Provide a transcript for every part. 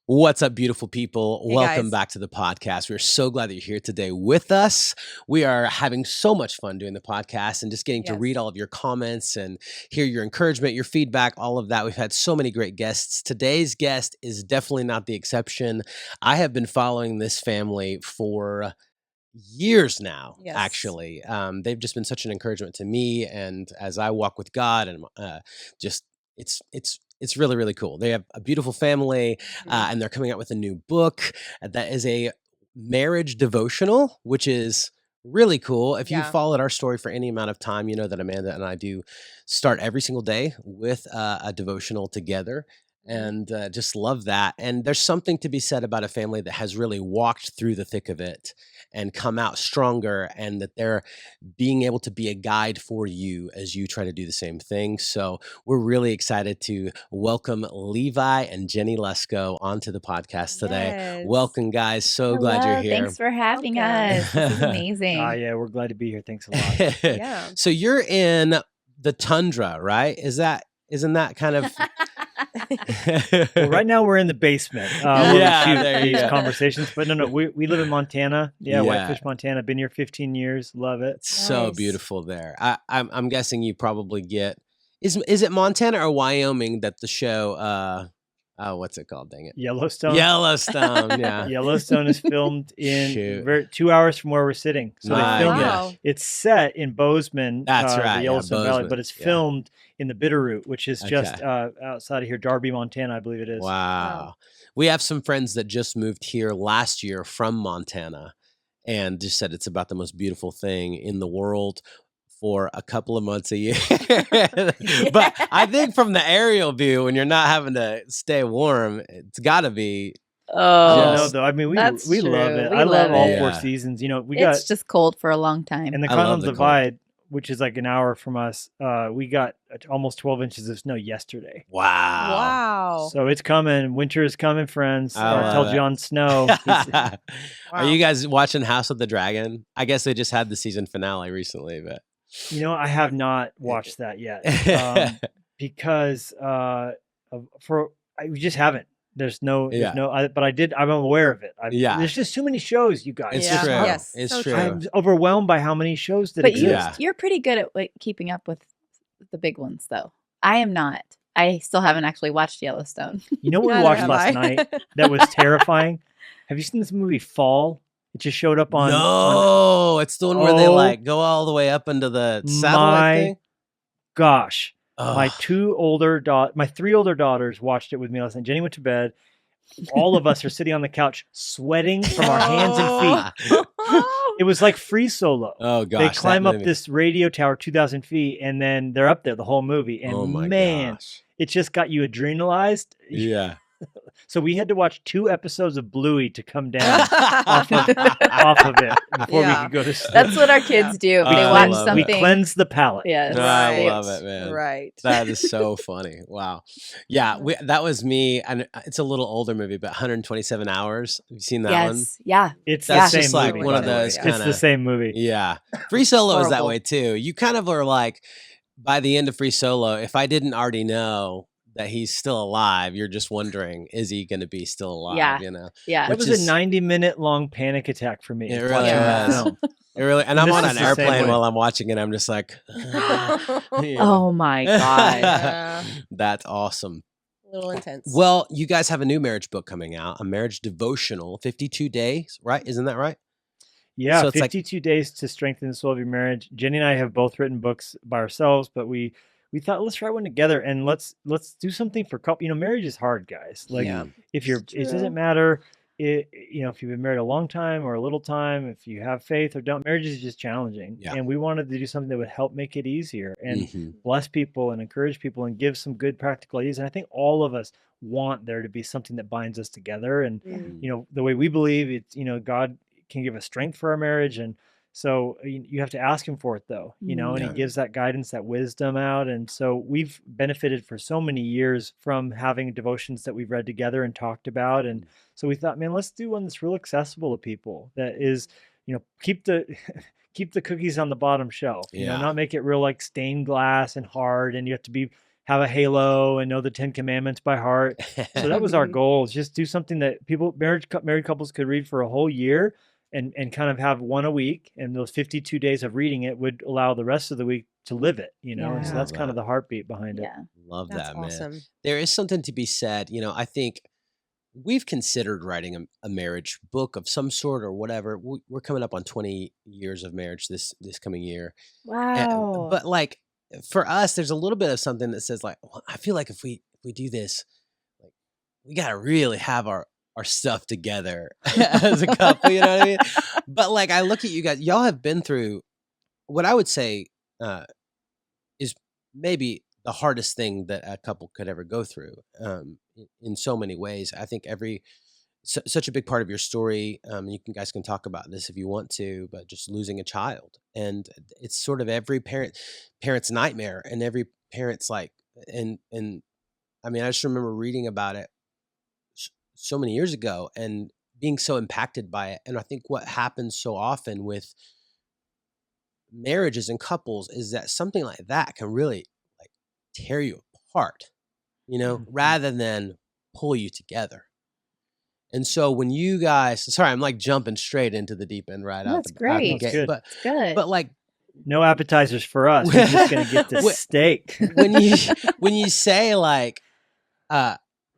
What's up, beautiful people? Hey, Welcome guys. back to the podcast. We're so glad that you're here today with us. We are having so much fun doing the podcast and just getting to read Yes. all of your comments and hear your encouragement, your feedback, all of that. We've had so many great guests. Today's guest is definitely not the exception. I have been following this family for years now, Yes. actually. They've just been such an encouragement to me, and as I walk with God, and just it's really, really cool. They have a beautiful family, and they're coming out with a new book that is a marriage devotional, which is really cool. If you Yeah. followed our story for any amount of time, you know that Amanda and I do start every single day with a devotional together. And just love that. And there's something to be said about a family that has really walked through the thick of it and come out stronger, and that they're being able to be a guide for you as you try to do the same thing. So we're really excited to welcome Levi and Jennie Lusko onto the podcast today. Yes. Welcome, guys. So glad you're Hello, here. thanks for having Welcome. us. This is amazing. Yeah, we're glad to be here. Thanks a lot. Yeah. So you're in the tundra, right? Isn't that kind of Well, right now we're in the basement. Yeah, where we there shoot you these go. conversations. But no, we live in Montana. Yeah, Yeah. Whitefish, Montana. Been here 15 years. Love it. so Nice. beautiful there? I'm guessing you probably get is it Montana or Wyoming that the show what's it called? Dang it. Yellowstone. Yellowstone, yeah. Yellowstone is filmed in Shoot. 2 hours from where we're sitting. So My they filmed gosh. it. It's set in Bozeman, That's right, yeah, the Yellowstone Valley, Bozeman, but it's yeah. filmed in the Bitterroot, which is just Okay. outside of here, Darby, Montana, I believe it is. Wow. We have some friends that just moved here last year from Montana and just said it's about the most beautiful thing in the world for a couple of months a year. But I think from the aerial view, when you're not having to stay warm, it's got to be I don't know Just- though. I mean, we That's love true. it. We I love love all it. 4 Yeah. seasons. You know, we got It's just cold for a long time. in the I love Continental the cold. Divide, which is like an hour from us. We got almost 12 inches of snow yesterday. wow. Wow. So it's coming. Winter is coming, friends. I I love told it. you on snow. Are Wow. you guys watching House of the Dragon? I guess they just had the season finale recently, but You know, I have not watched that yet because we just haven't. There's no, Yeah. but I'm aware of it. Yeah. There's just too many shows, you guys. it's Yeah. true. Yes, It's so true. true. I'm overwhelmed by how many shows that but exist. Yeah. you're pretty good at keeping up with the big ones, though. I am not. I still haven't actually watched Yellowstone. You know what we Neither watched have last I. night that was terrifying? Have you seen this movie Fall? It just showed up on. No, it's the one where they Oh. like go all the way up into the satellite My thing. Gosh, my Ugh. 3 older daughters watched it with me last night. Jenny went to bed. All of us are sitting on the couch, sweating from our hands and feet. It was like Free Solo. Oh gosh, They that climb up movie. this radio tower 2,000 feet, and then they're up there the whole movie. And Oh my man, gosh. it just got you adrenalized. Yeah. So we had to watch 2 episodes of Bluey to come down off of it before we Yeah. could go to sleep. That's what our kids do. I They love watch it. We something. cleanse the palate. Yes. I Right. love it, man. Right. That is so funny. Wow. Yeah, that was me. And it's a little older movie, but 127 Hours. Have you seen that one? Yes. Yeah. It's That's the just same like movie. one of by the way. those It's kinda- the same movie. Yeah. Free Solo is that Horrible. way too. You kind of are like, by the end of Free Solo, if I didn't already know that he's still alive, you're just wondering, is he going to be still alive? Yeah. You know, Yeah. That Which was is- a 90-minute long panic attack for me. It watching really that was. film. it really. And I'm This on is an the same airplane way. while I'm watching it. I'm just like, you know. Oh my God. Yeah. That's awesome. A little intense. Well, you guys have a new marriage book coming out, a marriage devotional, 52 days, right? Isn't that right? Yeah, So it's like- 52 days to strengthen the soul of your marriage. Jenny and I have both written books by ourselves, but we thought let's write one together and let's do something for couple. You know, marriage is hard, guys. Like Yeah. if you're, It's it true. doesn't matter. If you've been married a long time or a little time, if you have faith or don't, marriage is just challenging. Yeah. And we wanted to do something that would help make it easier and Mhm. bless people and encourage people and give some good practical ideas. And I think all of us want there to be something that binds us together. And Mm. you know, the way we believe it's, God can give us strength for our marriage. And so you have to ask him for it though, and Yeah. he gives that guidance, that wisdom out. And so we've benefited for so many years from having devotions that we've read together and talked about. And so we thought, man, let's do one that's real accessible to people that is, keep the keep the cookies on the bottom shelf, Yeah. not make it real like stained glass and hard. And you have to be have a halo and know the 10 Commandments by heart. So that was our goal, is just do something that married couples could read for a whole year, and kind of have one a week. And those 52 days of reading it would allow the rest of the week to live it, And so Yeah. Love that's kind of that. the heartbeat behind it. Yeah. Love That's that, man. awesome. There is something to be said. I think we've considered writing a marriage book of some sort or whatever. We're coming up on 20 years of marriage this coming year. Wow. But like for us, there's a little bit of something that says like, well, I feel like if we do this, like we got to really have our stuff together as a couple. You know what I mean? But like I look at you guys, y'all have been through what I would say is maybe the hardest thing that a couple could ever go through in so many ways. I think such a big part of your story, guys can talk about this if you want to, but just losing a child. And it's sort of every parent's nightmare, and every parent's like, and I mean, I just remember reading about it so many years ago and being so impacted by it. And I think what happens so often with marriages and couples is that something like that can really like tear you apart, rather than pull you together. And so when you guys, sorry, I'm like jumping straight into the deep end right out That's the out the great. That's gate, good. but It's good. but like No appetizers for us. We're just going to get the When- steak. when you say like,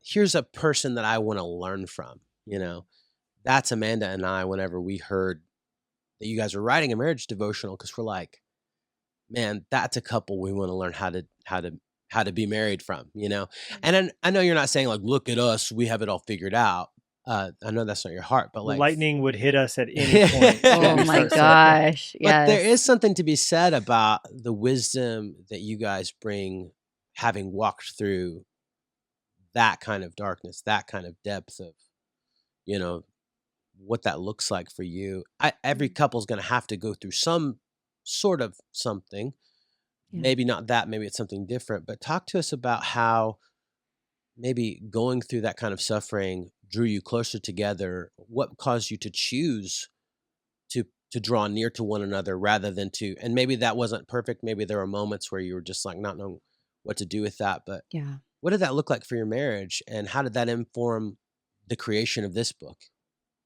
here's a person that I want to learn from, that's Amanda and I. Whenever we heard that you guys were writing a marriage devotional, because we're like, man, that's a couple we want to learn how to be married from, And I know you're not saying like, look at us, we have it all figured out. I know that's not your heart, but The like lightning would hit us at any point. Oh We my start saying- gosh. But there Yes. is something to be said about the wisdom that you guys bring, having walked through that kind of darkness, that kind of depth of, what that looks like for you. Every couple's going to have to go through some sort of something. Yeah. Maybe not that, maybe it's something different. But talk to us about how maybe going through that kind of suffering drew you closer together. What caused you to choose to draw near to one another rather than and maybe that wasn't perfect. Maybe there were moments where you were just like not knowing what to do with that. But Yeah. what did that look like for your marriage, and how did that inform the creation of this book?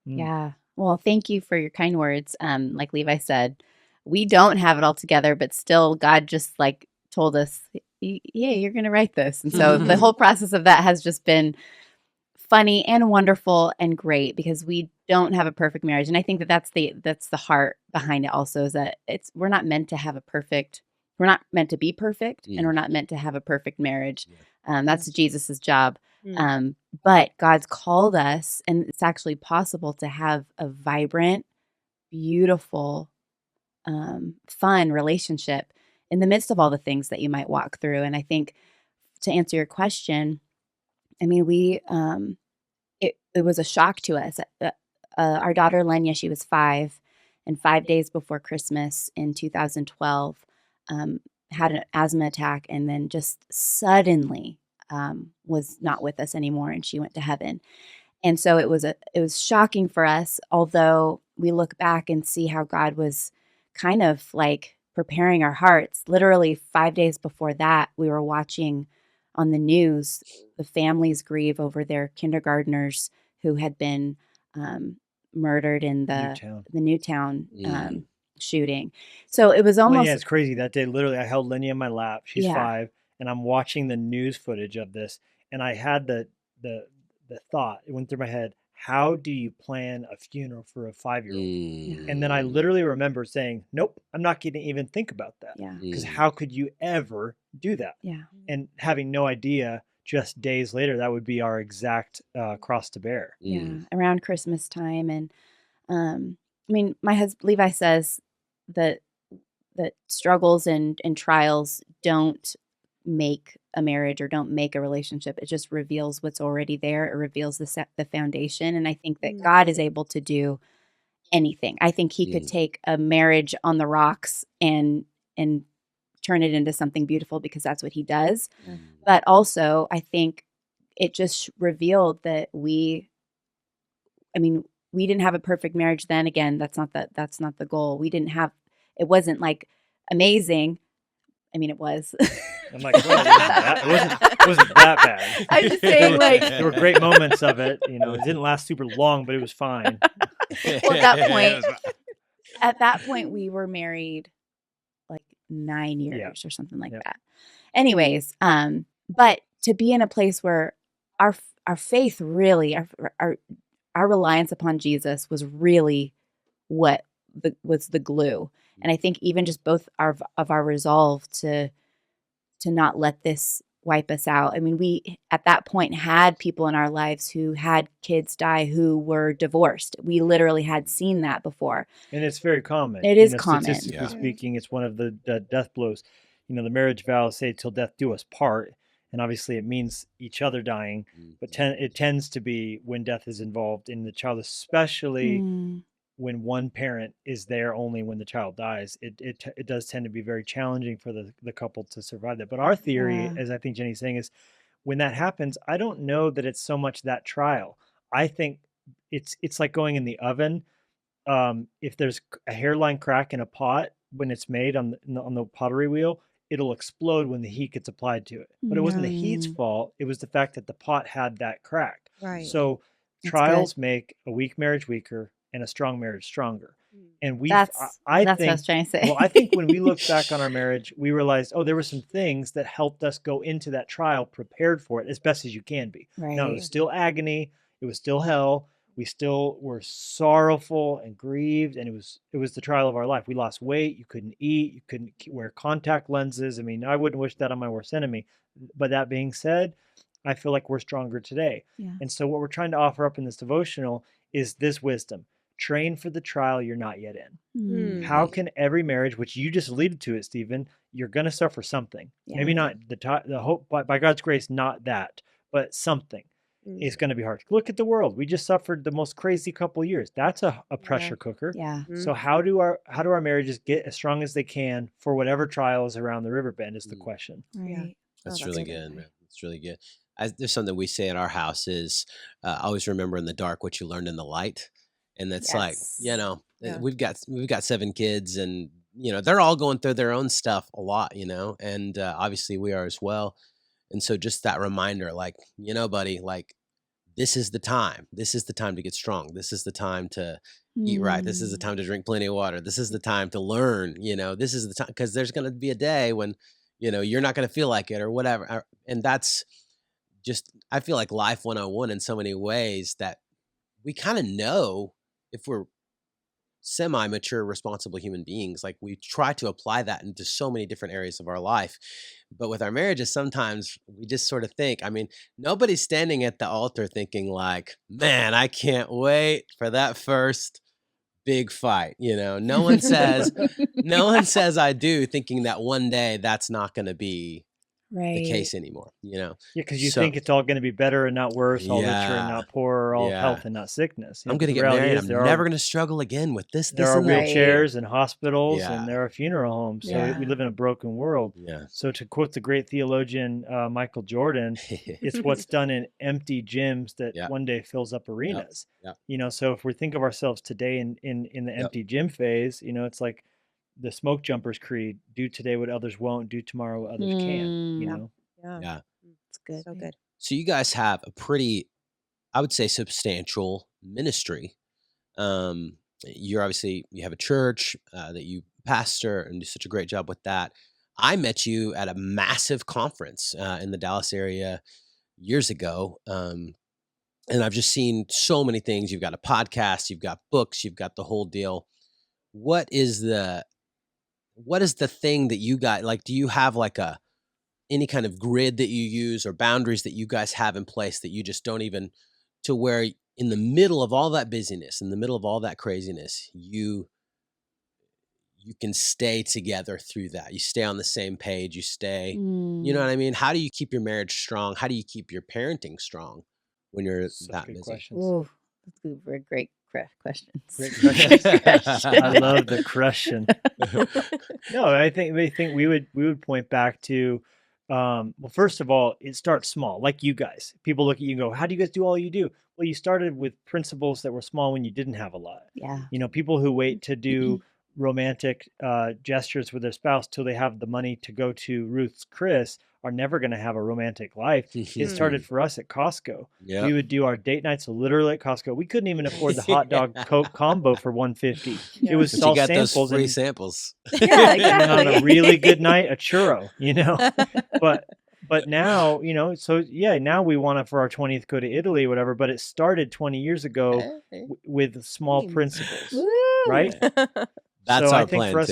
Yeah. Well, thank you for your kind words. Like Levi said, we don't have it all together, but still God just like told us, yeah, you're going to write this. And so the whole process of that has just been funny and wonderful and great, because we don't have a perfect marriage. And I think that that's the heart behind it also, is that we're not meant to be perfect, and we're not meant to have a perfect marriage. That's Jesus's job. But God's called us, and it's actually possible to have a vibrant, beautiful, fun relationship in the midst of all the things that you might walk through. And I think, to answer your question, I mean, it was a shock to us. Our daughter Lenya, she was 5, and 5 days before Christmas in 2012, had an asthma attack, and then just suddenly was not with us anymore, and she went to heaven. And so it was shocking for us, although we look back and see how God was kind of like preparing our hearts. Literally 5 days before that, we were watching on the news the families grieve over their kindergartners who had been murdered in the Newtown shooting. So it was almost... Yeah, it's crazy. That day, literally, I held Lenya in my lap. She's Yeah. 5, and I'm watching the news footage of this, and I had the thought, it went through my head, how do you plan a funeral for a 5-year-old? And then I literally remember saying, nope, I'm not going to even think about that. Yeah. Because how could you ever do that? Yeah. And having no idea, just days later, that would be our exact cross to bear. Yeah, around Christmas time. And I mean, my husband Levi says that struggles and trials don't make a marriage or don't make a relationship. It just reveals what's already there. It reveals the foundation. And I think that God is able to do anything. I think he could take a marriage on the rocks and turn it into something beautiful, because that's what he does. But also, I think it just revealed that we didn't have a perfect marriage then. Again, that's not the goal. It wasn't like amazing, I mean, it was. I'm like, well, it wasn't that bad. I'm just saying, like, There were great moments of it. You know, it didn't last super long, but it was fine. well, at that point, we were married like 9 years or something like that. Anyways, but to be in a place where our faith really, our reliance upon Jesus was really what was the glue. And I think even just both of our resolve to not let this wipe us out. I mean, we at that point had people in our lives who had kids die who were divorced. We literally had seen that before. And it's very common. It is common. Statistically speaking, it's one of the death blows. You know, the marriage vows say till death do us part. And obviously it means each other dying, but it tends to be when death is involved in the child, especially when one parent is there only when the child dies. It does tend to be very challenging for the couple to survive that. But our theory, as I think Jennie's saying, is when that happens, I don't know that it's so much that trial. I think it's like going in the oven. If there's a hairline crack in a pot when it's made on the pottery wheel, it'll explode when the heat gets applied to it. But it wasn't the heat's fault. It was the fact that the pot had that crack. Right. So trials make a weak marriage weaker and a strong marriage stronger. And that's I what think, I was trying to say. well, I think when we look back on our marriage, we realized, there were some things that helped us go into that trial prepared for it as best as you can be. Right. Now, it was still agony. It was still hell. We still were sorrowful and grieved, and it was the trial of our life. We lost weight. You couldn't eat. You couldn't wear contact lenses. I mean, I wouldn't wish that on my worst enemy. But that being said, I feel like we're stronger today. Yeah. And so what we're trying to offer up in this devotional is this wisdom. Train for the trial you're not yet in. How can every marriage, which you just alluded to it, Stephen, you're going to suffer something. Maybe not the hope, by God's grace, not that, but something. It's going to be hard. Look at the world. We just suffered the most crazy couple of years. That's a pressure cooker. Yeah. So how do our marriages get as strong as they can for whatever trials around the river bend is the question. Right. That's really good, man. That's really good. There's something we say at our house is always remember in the dark what you learned in the light. And that's like, we've got 7 kids and, they're all going through their own stuff a lot, and obviously we are as well. And so just that reminder, like, buddy, like, this is the time. This is the time to get strong. This is the time to eat right. This is the time to drink plenty of water. This is the time to learn, this is the time, because there's going to be a day when, you're not going to feel like it or whatever. And that's just, I feel like life 101 in so many ways that we kind of know if we're semi-mature, responsible human beings. Like we try to apply that into so many different areas of our life. But with our marriages, sometimes we just sort of think, I mean, nobody's standing at the altar thinking like, man, I can't wait for that first big fight. No one says I do, thinking that one day that's not going to be the case anymore, Yeah, because you think it's all going to be better and not worse, all richer and not poorer, all health and not sickness. I'm going to get married. I'm never going to struggle again with this. There are wheelchairs and hospitals and there are funeral homes. So we live in a broken world. Yeah. So to quote the great theologian Michael Jordan, it's what's done in empty gyms that one day fills up arenas. So if we think of ourselves today in the empty gym phase, it's like the smoke jumpers creed: do today what others won't, do tomorrow what others can. Yeah, it's good. So good. So you guys have a pretty, I would say, substantial ministry. You have a church that you pastor and do such a great job with that. I met you at a massive conference in the Dallas area years ago. And I've just seen so many things. You've got a podcast, you've got books, you've got the whole deal. What is the thing that you got? Like, do you have like any kind of grid that you use or boundaries that you guys have in place that you just don't even, to where in the middle of all that busyness, in the middle of all that craziness, you can stay together through that. You stay on the same page, you stay, you know what I mean? How do you keep your marriage strong? How do you keep your parenting strong when you're that busy? Ooh, that's a great questions. Great questions. I love the question. No, I think we would point back to, well, first of all, it starts small, like you guys. People look at you and go, how do you guys do all you do? Well, you started with principles that were small when you didn't have a lot. Yeah. People who wait to do romantic gestures with their spouse till they have the money to go to Ruth's Chris are never going to have a romantic life. It started for us at Costco. Yep. We would do our date nights literally at Costco. We couldn't even afford the Nice. hot dog Coke combo for $1.50. It Yeah. was But you sell got those samples free and samples. Yeah, and on a exactly. really good night, a churro, But now, so yeah, now we want to for our 20th go to Italy, whatever. But it started 20 years ago Hey, with small dreams. principles, Woo! right? That's So I our think for plan us,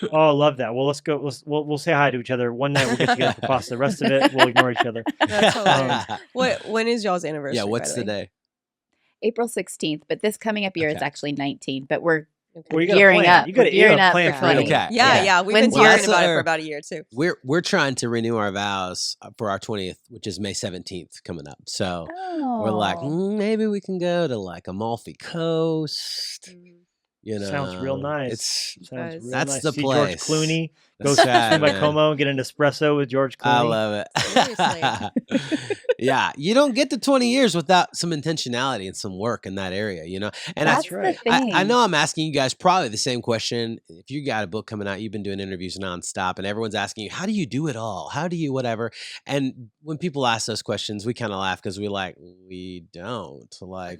too. oh, I love that. Well, let's go. We'll say hi to each other. One night we'll get together for pasta. The rest of it, we'll ignore each other. That's hilarious. Um, When is y'all's anniversary, Yeah, by what's the the way? day? April 16th, but this coming up year is Okay. actually 19th, but we're Okay. well, you got to gearing plan. up. You We're got gearing to up plan for for Italy. 20. Okay. Yeah, Yeah. yeah. We've When's been yours? talking about it for about a year too. We're trying to renew our vows for our 20th, which is May 17th coming up. So we're like, Oh, maybe we can go to like Amalfi Coast. Sounds real nice. It's Sounds Does. real that's nice. the See George place. Clooney. Go That's right, swing by man. Como and get an espresso with George I Clooney. love Seriously. it. Yeah, you don't get to 20 years without some intentionality and some work in that area, And that's That's right. the thing. I know I'm asking you guys probably the same question. If you got a book coming out, you've been doing interviews nonstop, and everyone's asking you, how do you do it all? How do you whatever? And when people ask those questions, we kind of laugh because we don't. Like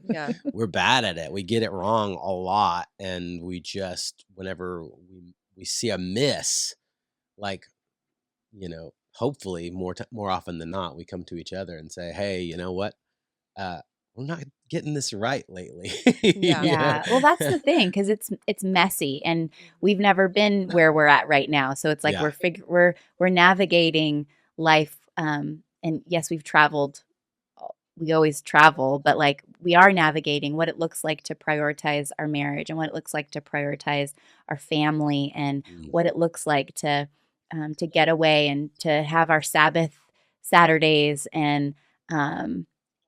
Yeah. we're bad at it. We get it wrong a lot, and we just whenever we see a miss, like hopefully more often than not, we come to each other and say, hey, you know what? We're not getting this right lately. Yeah. Yeah. Well, that's the thing because it's messy and we've never been where we're at right now. So it's like Yeah. we're navigating life. And yes, we've traveled. We always travel, but like we are navigating what it looks like to prioritize our marriage and what it looks like to prioritize our family and what it looks like to get away and to have our Sabbath Saturdays and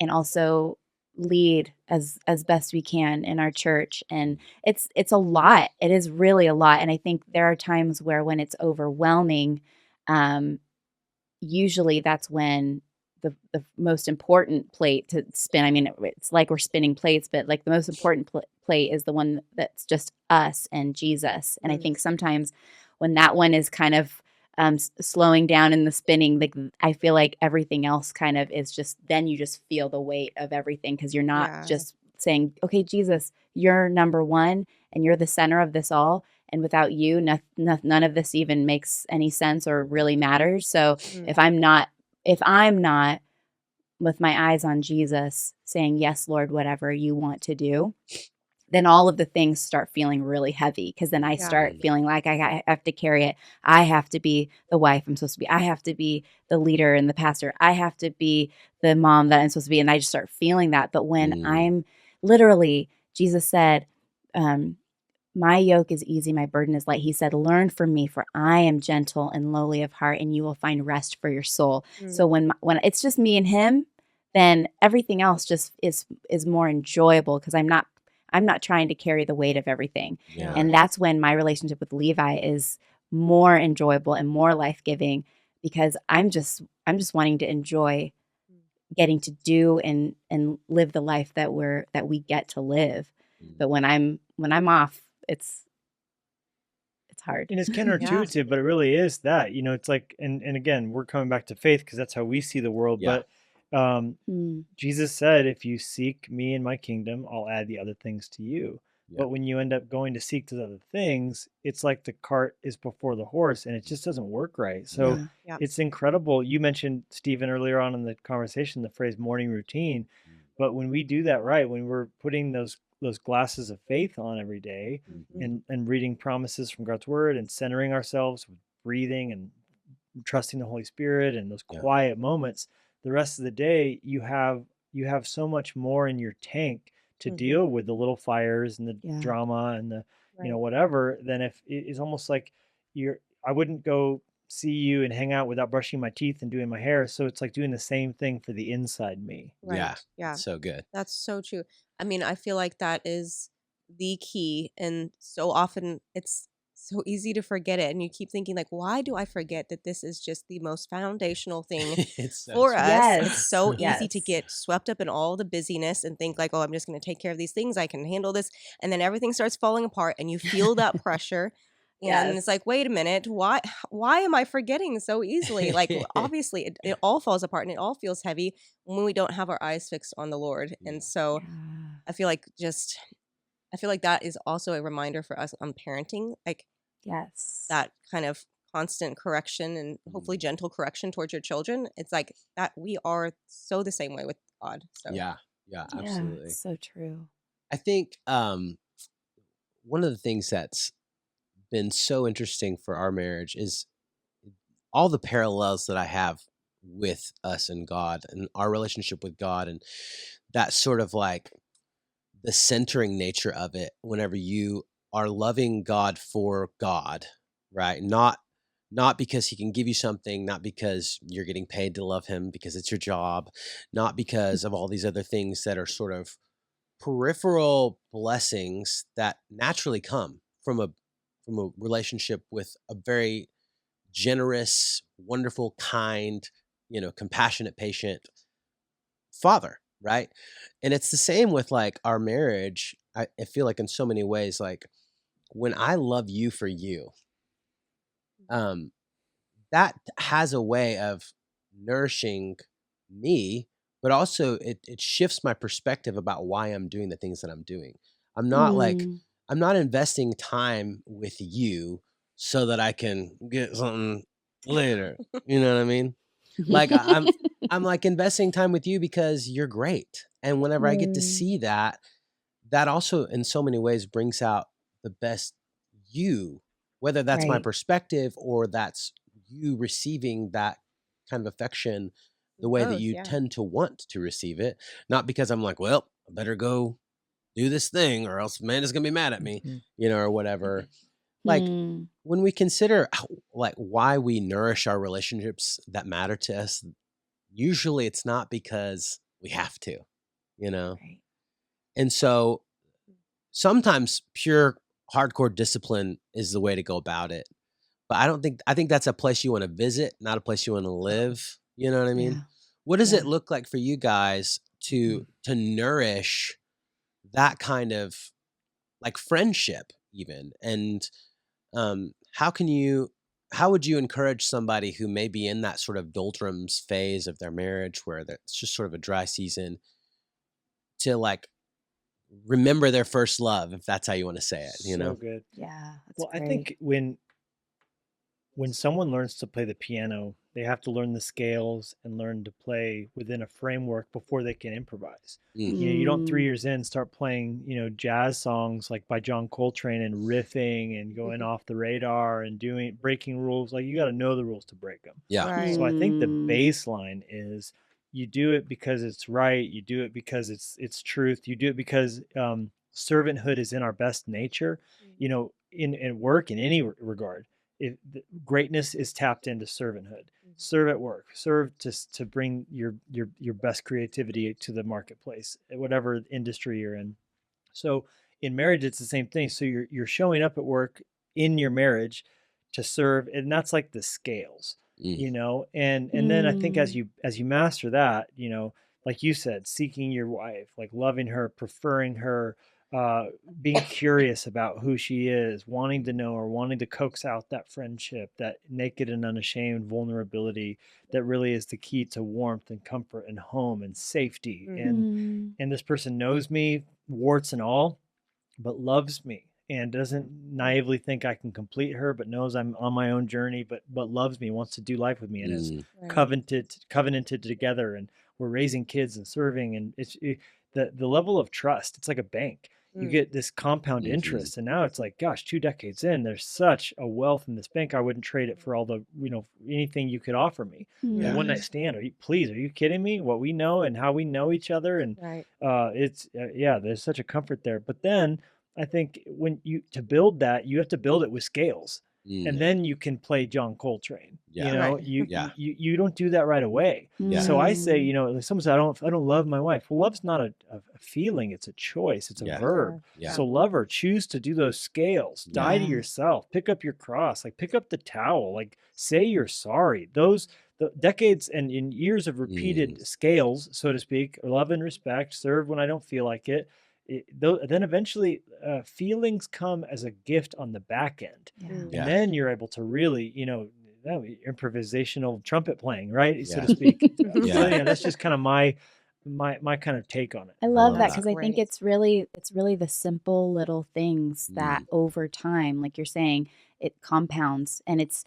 also lead as best we can in our church. And it's a lot. It is really a lot. And I think there are times where when it's overwhelming, usually that's when the most important plate to spin. I mean, it's like we're spinning plates, but like the most important plate is the one that's just us and Jesus. And I think sometimes when that one is kind of slowing down in the spinning, like I feel like everything else kind of is just, then you just feel the weight of everything because you're not Yeah. just saying, okay, Jesus, you're number one and you're the center of this all. And without you, none of this even makes any sense or really matters. So if I'm not with my eyes on Jesus saying, yes, Lord, whatever you want to do, then all of the things start feeling really heavy because then I Yeah. start feeling like I have to carry it. I have to be the wife I'm supposed to be. I have to be the leader and the pastor. I have to be the mom that I'm supposed to be. And I just start feeling that. But when I'm literally, Jesus said, my yoke is easy, my burden is light. He said, learn from me, for I am gentle and lowly of heart, and you will find rest for your soul. So when it's just me and him, then everything else just is more enjoyable because I'm not trying to carry the weight of everything. Yeah. And that's when my relationship with Levi is more enjoyable and more life-giving because I'm just wanting to enjoy getting to do and live the life that we get to live. But when I'm off, it's hard. And it's counterintuitive, but it really is that, it's like, and again, we're coming back to faith because that's how we see the world. Yeah. But Jesus said, if you seek me and my kingdom, I'll add the other things to you. Yeah. But when you end up going to seek those other things, it's like the cart is before the horse and it just doesn't work right. So Yeah. it's incredible. You mentioned, Stephen, earlier on in the conversation, the phrase morning routine. But when we do that right, when we're putting those glasses of faith on every day and reading promises from God's word and centering ourselves with breathing and trusting the Holy Spirit and those quiet moments, the rest of the day you have so much more in your tank to deal with the little fires and the drama and the whatever, than if it's almost like I wouldn't go see you and hang out without brushing my teeth and doing my hair. So it's like doing the same thing for the inside me. Right. Yeah. Yeah. So good. That's so true. I mean, I feel like that is the key. And so often it's so easy to forget it. And you keep thinking, like, why do I forget that this is just the most foundational thing It's so for true. us? It's Yes. so easy to Yes. get swept up in all the busyness and think, like, oh, I'm just going to take care of these things. I can handle this. And then everything starts falling apart and you feel that pressure. And it's Yes. like, wait a minute, why am I forgetting so easily? Like, obviously, it all falls apart and it all feels heavy when we don't have our eyes fixed on the Lord. Yeah. And so Yeah. I feel like that is also a reminder for us on parenting, like Yes. that kind of constant correction and hopefully gentle correction towards your children. It's like that we are so the same way with God. So Yeah. Yeah, Yeah, absolutely. it's so true. I think one of the things that's been so interesting for our marriage is all the parallels that I have with us and God and our relationship with God, and that sort of like the centering nature of it whenever you are loving God for God, right? Not because he can give you something, not because you're getting paid to love him because it's your job, not because of all these other things that are sort of peripheral blessings that naturally come from a relationship with a very generous, wonderful, kind, compassionate, patient father, right? And it's the same with like our marriage. I feel like in so many ways, like when I love you for you, um, that has a way of nourishing me, but also it shifts my perspective about why I'm doing the things that I'm doing. I'm not like Mm. I'm not investing time with you so that I can get something later. You know what I mean? Like I'm like investing time with you because you're great. And whenever I get to Mm. see that, that also in so many ways brings out the best you, whether that's my Right. perspective or that's you receiving that kind of affection the way that both, you yeah. tend to want to receive it. Not because I'm like, well, I better go do this thing or else Amanda's gonna be mad at me, Mhm. or whatever. Like Mm. when we consider like why we nourish our relationships that matter to us, usually it's not because we have to, you know? Right. And so sometimes pure hardcore discipline is the way to go about it. But I think that's a place you want to visit, not a place you want to live. You know what I mean? Yeah. What does Yeah. it look like for you guys to nourish that kind of like friendship even? And how can you how would you encourage somebody who may be in that sort of doldrums phase of their marriage where it's just sort of a dry season to like remember their first love, if that's how you want to say it, you So know? good. Yeah. That's Well, I great. think when someone learns to play the piano, they have to learn the scales and learn to play within a framework before they can improvise. Mm, You don't Mm. 3 years in start playing, jazz songs like by John Coltrane and riffing and going off the radar and doing breaking rules. Like you got to know the rules to break them. yeah. Right. So I think the Mm. baseline is you do it because it's right. You do it because it's truth. You do it because servanthood is in our best nature. In work in any regard, greatness is tapped into servanthood. Serve at work. Serve to bring your best creativity to the marketplace, whatever industry you're in. So in marriage, it's the same thing. So you're showing up at work in your marriage to serve, and that's like the scales, Mm, and then I think Mm. as you master that, like you said, seeking your wife, like loving her, preferring her, being curious about who she is, wanting to know her, wanting to coax out that friendship, that naked and unashamed vulnerability that really is the key to warmth and comfort and home and safety. and Mm. and this person knows me, warts and all, but loves me and doesn't naively think I can complete her, but knows I'm on my own journey, but loves me, wants to do life with me, and is mm, Right. covenanted together, and we're raising kids and serving, and the level of trust. It's like a bank. You Mm. get this compound mhm. interest, and now it's like, gosh, 2 decades in, there's such a wealth in this bank. I wouldn't trade it for all the anything you could offer me. A Yeah. one night Mm. stand? Are you kidding me? What we know and how we know each other, and Right. it's yeah, there's such a comfort there. But then I think when you to build that, you have to build it with scales. and Mm, then you can play John Coltrane. You yeah. know, Right. Yeah. you don't do that right away. Yeah. So I say, Mm. like someone said, I don't love my wife. Well, love's not a feeling; it's a choice. It's a Yeah. verb. Yeah. Yeah. So love her. Choose to do those scales. Die Yeah. to Yeah. yourself. Pick up your cross. Like pick up the towel. Like say you're sorry. Those the decades and in years of Mm, repeated scales, so to speak, love and respect, serve when I don't feel like it. Then eventually feelings come as a gift on the back end, Yeah. Mm. and yeah. then you're able to really, improvisational trumpet playing, right, so to Yeah. speak. So Yeah. yeah, that's just kind of my kind of take on it. I I love love that That's that. because I think great. it's really the simple little things that Mm, over time, like you're saying, it compounds, and it's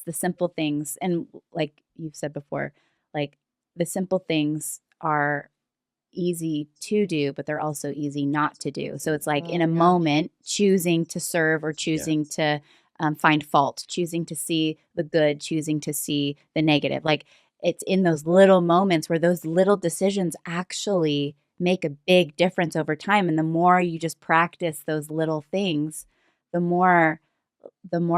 the simple things. And like you've said before, like the simple things are easy to do, but they're also easy not to do. So it's like in Oh, a yeah. moment, choosing to serve or yeah. choosing to find fault, choosing to see the good, choosing to see the negative. Like it's in those little moments where those little decisions actually make a big difference over time. And the more you just practice those little things, the more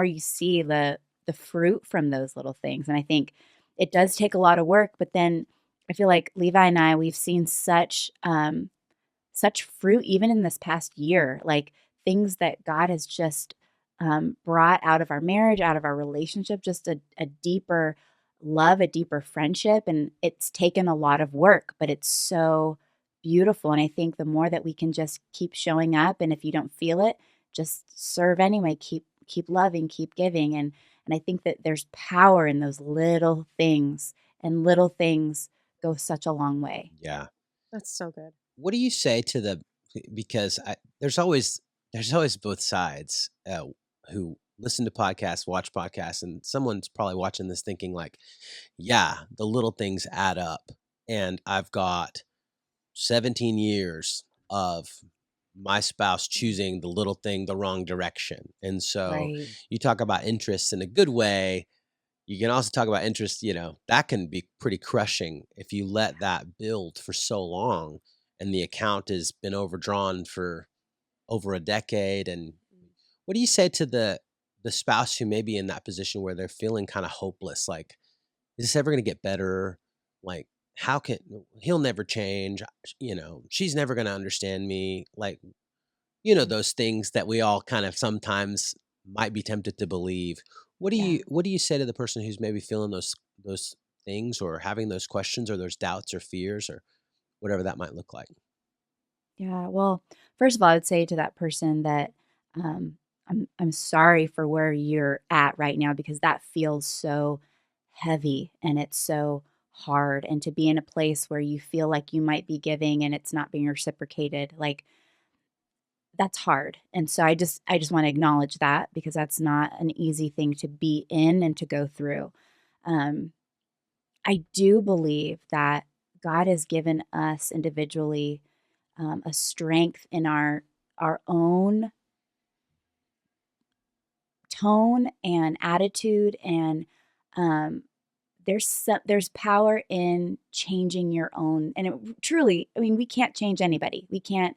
you see the fruit from those little things. And I think it does take a lot of work, but then I feel like Levi and I, we've seen such fruit even in this past year, like things that God has just brought out of our marriage, out of our relationship, just a deeper love, a deeper friendship. And it's taken a lot of work, but it's so beautiful. And I think the more that we can just keep showing up, and if you don't feel it, just serve anyway, keep loving, keep giving. And I think that there's power in those little things, and little things go such a long way. Yeah. That's so good. What do you say to because there's always both sides who listen to podcasts, watch podcasts, and someone's probably watching this thinking like, yeah, the little things add up. And I've got 17 years of my spouse choosing the little thing the wrong direction. And so Right. you talk about interests in a good way. You can also talk about interest, that can be pretty crushing if you let that build for so long and the account has been overdrawn for over a decade. And what do you say to the spouse who may be in that position where they're feeling kind of hopeless? Like, is this ever going to get better? Like, how can he'll never change? She's never going to understand me. Like, those things that we all kind of sometimes might be tempted to believe. Yeah. What do you say to the person who's maybe feeling those things or having those questions or those doubts or fears or whatever that might look like? Yeah. Well, first of all, I would say to that person that I'm sorry for where you're at right now, because that feels so heavy and it's so hard. And to be in a place where you feel like you might be giving and it's not being reciprocated, like that's hard. And so I just want to acknowledge that, because that's not an easy thing to be in and to go through. Um, I do believe that God has given us individually a strength in our own tone and attitude, and um, there's power in changing your own. And truly, I mean, we can't change anybody. We can't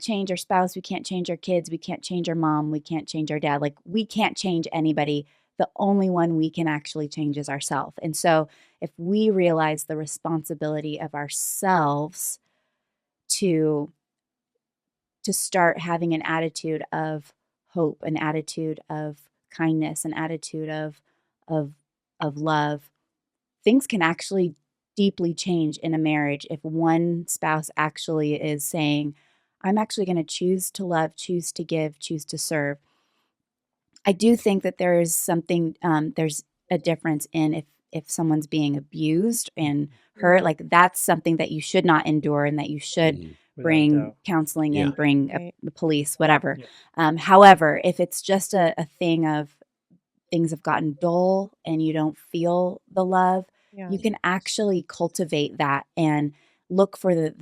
change our spouse. We can't change our kids. We can't change our mom. We can't change our dad. Like we can't change anybody. The only one we can actually change is ourselves. And so, if we realize the responsibility of ourselves to start having an attitude of hope, an attitude of kindness, an attitude of of love, things can actually deeply change in a marriage if one spouse actually is saying, I'm actually going to choose to love, choose to give, choose to serve. I do think that there's a difference in if someone's being abused and hurt, Mhm. like that's something that you should not endure and that you should Mm, Without a bring doubt. counseling in, yeah. bring Right. the police, whatever. Yeah. However, if it's just a thing of things have gotten dull and you don't feel the love, Yeah. you can actually cultivate that and look for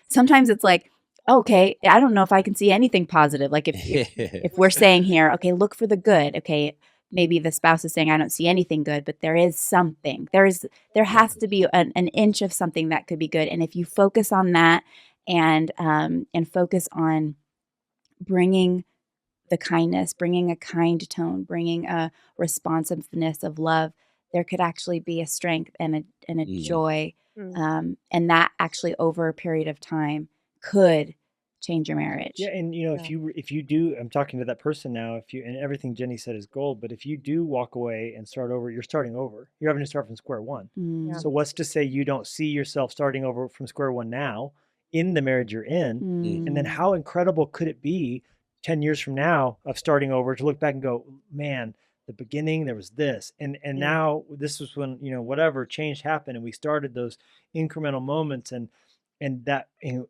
sometimes it's like, okay, I don't know if I can see anything positive. Like if we're saying here, okay, look for the good. Okay, maybe the spouse is saying I don't see anything good, but there is something. There Yeah. has to be an inch of something that could be good. And if you focus on that and focus on bringing the kindness, bringing a kind tone, bringing a responsiveness of love, there could actually be a strength and a Mm. joy, Mm. and that actually over a period of time could change your Yeah, marriage. and Yeah. if you do, I'm talking to that person now. If you and everything Jenny said is gold, but if you do walk away and start over, you're starting over. You're having to start from square one. Yeah. Mm, So what's to say you don't see yourself starting over from square one now in the marriage you're in? Mm. And then mm, how incredible could it be 10 years from now of starting over to look back and go, man, the beginning there was this. And Mm. now this was when, whatever change happened and we started those incremental moments and that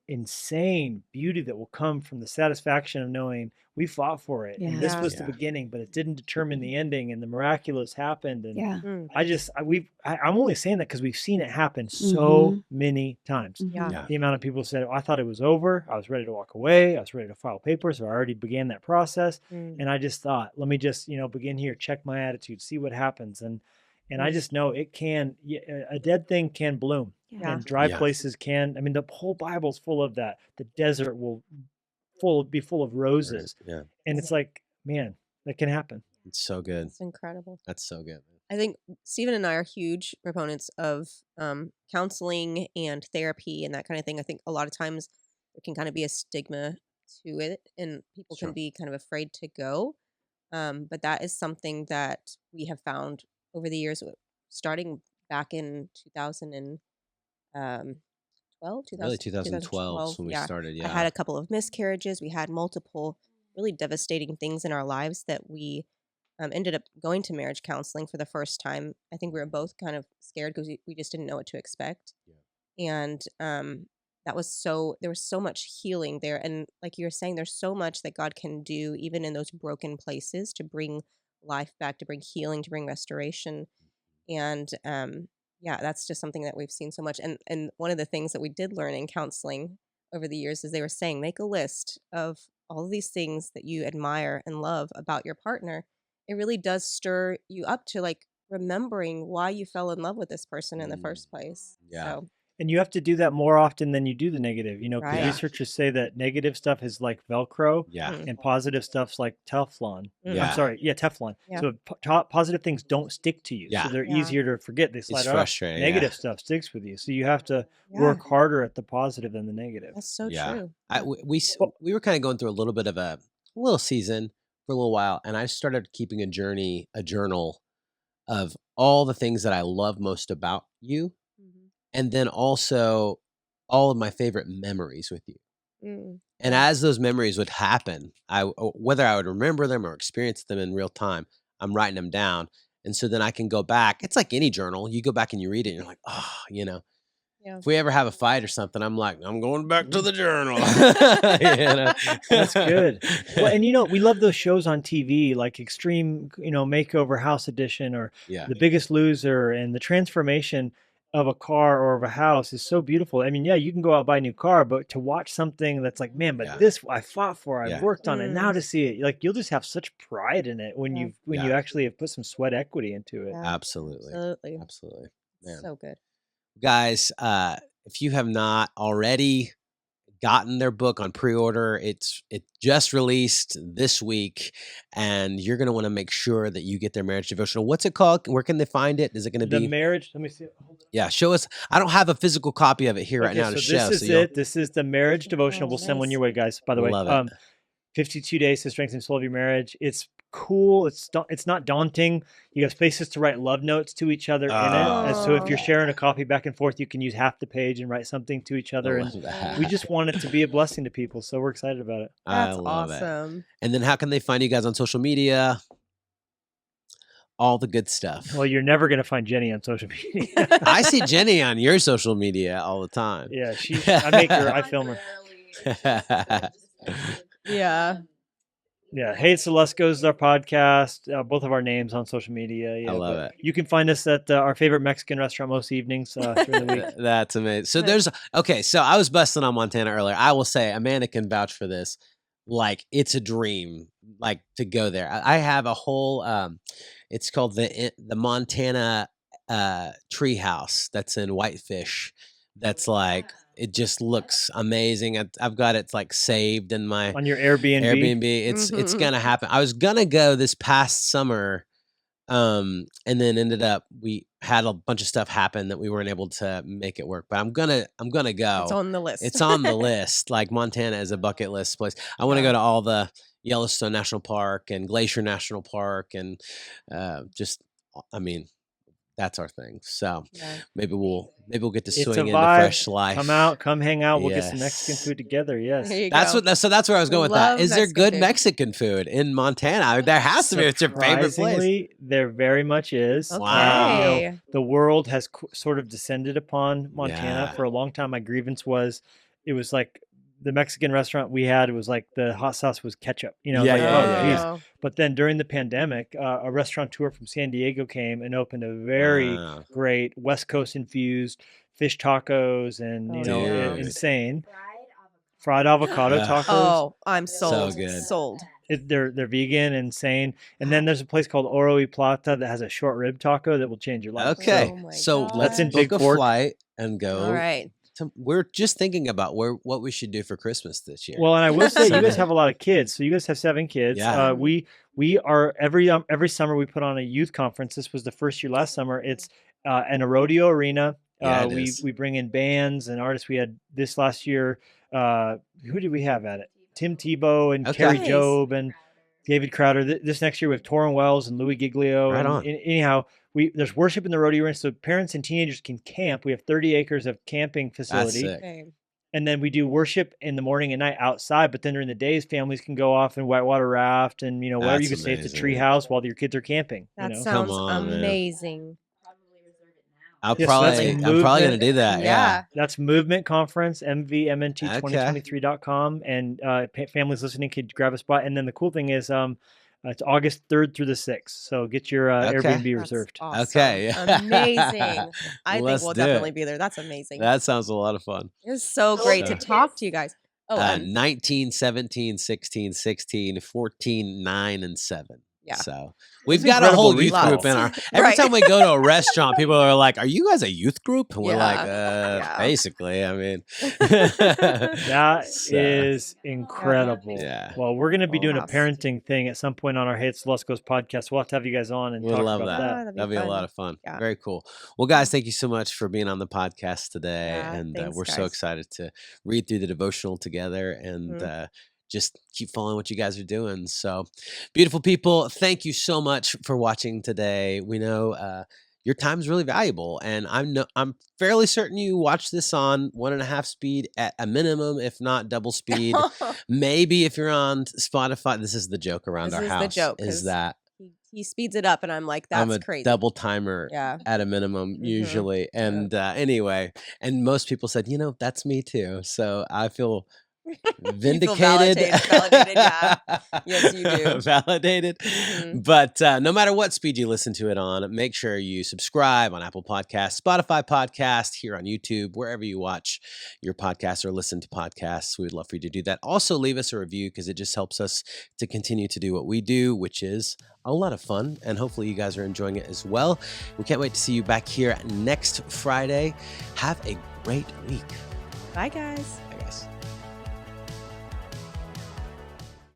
insane beauty that will come from the satisfaction of knowing we fought for it and this yeah, Yeah. was the Yeah. beginning, but it didn't determine the ending and the miraculous happened. And yeah, Mm. I'm only saying that because we've seen it happen so mhm, many times. Yeah. mhm, Yeah. The amount of people said, I thought it was over. I was ready to walk away. I was ready to file papers. So I already began that process. Mm. And I just thought, let me just, begin here, check my attitude, see what happens. And I Mm. just know it can, a dead thing can bloom yeah, Yeah. and dry Yeah. places can. I mean, the whole Bible's full of that. The desert will be full of roses. Yeah. And it's like, man, that can happen. It's so good. It's incredible. That's so good. I think Stephen and I are huge proponents of counseling and therapy and that kind of thing. I think a lot of times there can kind of be a stigma to it, and people can Sure. be kind of afraid to go. But that is something that we have found over the years, starting back in 2012, Really 2012 is when we Yeah, started. I had Yeah. a couple of miscarriages. We had multiple really devastating things in our lives that we ended up going to marriage counseling for the first time. I think we were both kind of scared because we just didn't know what to expect. And that was there was so much healing there. And like you were saying, there's so much that God can do, even in those broken places, to bring life back, to bring healing, to bring restoration. And yeah, that's just something that we've seen so much. And one of the things that we did learn in counseling over the years is they were saying, make a list of all of these things that you admire and love about your partner. It really does stir you up to like remembering why you fell in love with this person in the Mm. first place. Yeah. So And you have to do that more often than you do the negative, because right. Yeah. researchers say that negative stuff is like Velcro Yeah. Mm. and positive stuff's like Teflon. I'm Yeah. sorry, yeah, Teflon. Yeah. So positive things don't stick to you. So Yeah. they're Yeah. easier to forget. They It's slide off. frustrating. Yeah. Negative stuff sticks with you. So you have to Yeah. work harder at the positive than the negative. That's so Yeah. true. I, Yeah. we were kind of going through a little bit of a little season for a little while, and I started keeping a journal of all the things that I love most about you, Mhm. and then also all of my favorite memories with you. Mm. And Yeah. as those memories would happen, whether I would remember them or experience them in real time, I'm writing them down. And so then I can go back. It's like any journal. You go back and you read it, and you're like, oh, Yeah. if we ever have a fight or something, I'm like, I'm going back to the journal. That's good. Well, and we love those shows on TV like Extreme, Makeover House Edition or Yeah. The Biggest Loser, and the transformation of a car or of a house is so beautiful. I mean, yeah, you can go out and buy a new car, but to watch something that's like, man, but Yeah. this I fought for, I've Yeah. worked on it. Now Mm. to see it, like you'll just have such pride in it when Yeah. you Yeah. actually have put some sweat equity into it. Yeah. Absolutely. Absolutely. Absolutely. Man. So good. Guys, if you have not already gotten their book on pre-order, it just released this week, and you're going to want to make sure that you get their marriage devotional. What's it called? Where can they find it? Is it going to The be marriage, let me see. Hold on. Yeah, show us. I don't have a physical copy of it here right Okay, now to so show. this is you'll it. This is the marriage devotional. Oh, We'll send one nice. your way, guys. By the way, love it. 52 days to strengthen the soul of your marriage. It's cool. It's not daunting. You have spaces to write love notes to each other in it. And so if Oh. you're sharing a copy back and forth, you can use half the page and write something to each I other. love And that. we just want it to be a blessing to people. So we're excited about it. I That's love it. awesome. And then how can they find you guys on social media? All the good stuff. Well, you're never going to find Jenny on social media. I see Jenny on your social media all the time. Yeah, I make her, I film her. Yeah. Yeah, Hey, it's the Luskos is our podcast. Both of our names on social media. Yeah, I love but it. You can find us at our favorite Mexican restaurant most evenings during the week. That's amazing. So so I was busting on Montana earlier. I will say Amanda can vouch for this. Like it's a dream, like to go there. I have a whole it's called the Montana tree house that's in Whitefish. That's like it just looks amazing. I've got it like saved in my On your Airbnb. Airbnb. It's gonna happen. I was gonna go this past summer, and then ended up we had a bunch of stuff happen that we weren't able to make it work. But I'm gonna It's go. on the list. It's on the list. Like Montana is a bucket list place. I want to Yeah. go to all the Yellowstone National Park and Glacier National Park and just I mean that's our thing. So Yeah. maybe we'll get to It's a swing into vibe. fresh life. Come out, come hang out. We'll get some Mexican Yes. food together. Yes. There you That's go. what. So that's where I was going with that. Love Is there Mexican good food. Mexican food in Montana? There has to be. It's your favorite place. Surprisingly, there very much is. Wow. Okay. The world has sort of descended upon Montana. Yeah. For a long time, my grievance was, it was like the Mexican restaurant we had, it was like the hot sauce was ketchup. You know, Yeah, like, yeah, oh, yeah, geez. yeah. Oh. But then during the pandemic, a restaurateur from San Diego came and opened a very Wow. great West Coast infused fish tacos and, Oh, Dude. insane. Fried avocado Ugh. tacos. Oh, I'm sold. good. Sold. They're vegan, insane. And then there's a place called Oro y Plata that has a short rib taco that will change your life. Okay, Oh my so God. let's That's in book Big a Fork. flight and go. All right. We're just thinking about what we should do for Christmas this year. Well, and I will say, you So- guys have a lot of kids. So you guys have 7 kids. Yeah. We are every summer we put on a youth conference. This was the first year last summer. It's in a rodeo arena. Yeah, it is. We bring in bands and artists. We had this last year. Who did we have at it? Tim Tebow and Okay. Carrie Nice. Job and David Crowder. This next year we have Torrin Wells and Louis Giglio. Right and on. Anyhow, there's worship in the rodeo arena, so parents and teenagers can camp. We have 30 acres of camping That's facility. sick. Okay. And then we do worship in the morning and night outside. But then during the days, families can go off and whitewater raft and whatever. You That's can stay at the amazing. tree house while your kids are camping. That you know? sounds on, man. amazing. I'm Yes, so that's probably a I'm probably gonna movement. do that. Yeah. That's Movement Conference, Okay. MVMNT2023.com. And families listening could grab a spot. And then the cool thing is it's August 3rd through the 6th. So get your Okay. Airbnb That's reserved. awesome. Okay. Amazing. I think Let's we'll do it. definitely be there. That's amazing. That sounds a lot of fun. It was so great to So- talk to you guys. Oh, 19, 17, 16, 16, 14, 9, and 7. Yeah. So we've It's got a whole incredible youth group results. in our. Every Right. time we go to a restaurant, people are like, "Are you guys a youth group?" And we're like, Yeah. basically. I mean, That So, is incredible. Yeah. Well, we're going to be Full doing a house. parenting thing at some point on our Hey It's Luskos podcast. We'll have to have you guys on and We'd talk love about that. Ah, that. that'd That'd be a fun. lot of fun. Yeah. Very cool. Well, guys, thank you so much for being on the podcast today, Yeah, and thanks, we're so guys. excited to read through the devotional together and. Just keep following what you guys are doing. So, beautiful people, thank you so much for watching today. We know your time is really valuable, and I'm fairly certain you watch this on 1.5 speed at a minimum, if not double speed. Maybe if you're on Spotify, this is the joke around This our is the house. joke, Is 'cause that he speeds it up, and I'm like, I'm that's a crazy. double timer Yeah. at a minimum usually, and anyway, and most people said, that's me too. So I feel vindicated. Validated, yeah. Yes, you do. Validated. Mhm. But no matter what speed you listen to it on, make sure you subscribe on Apple Podcasts, Spotify Podcast, here on YouTube, wherever you watch your podcasts or listen to podcasts. We would love for you to do that. Also, leave us a review because it just helps us to continue to do what we do, which is a lot of fun. And hopefully you guys are enjoying it as well. We can't wait to see you back here next Friday. Have a great week. Bye, guys.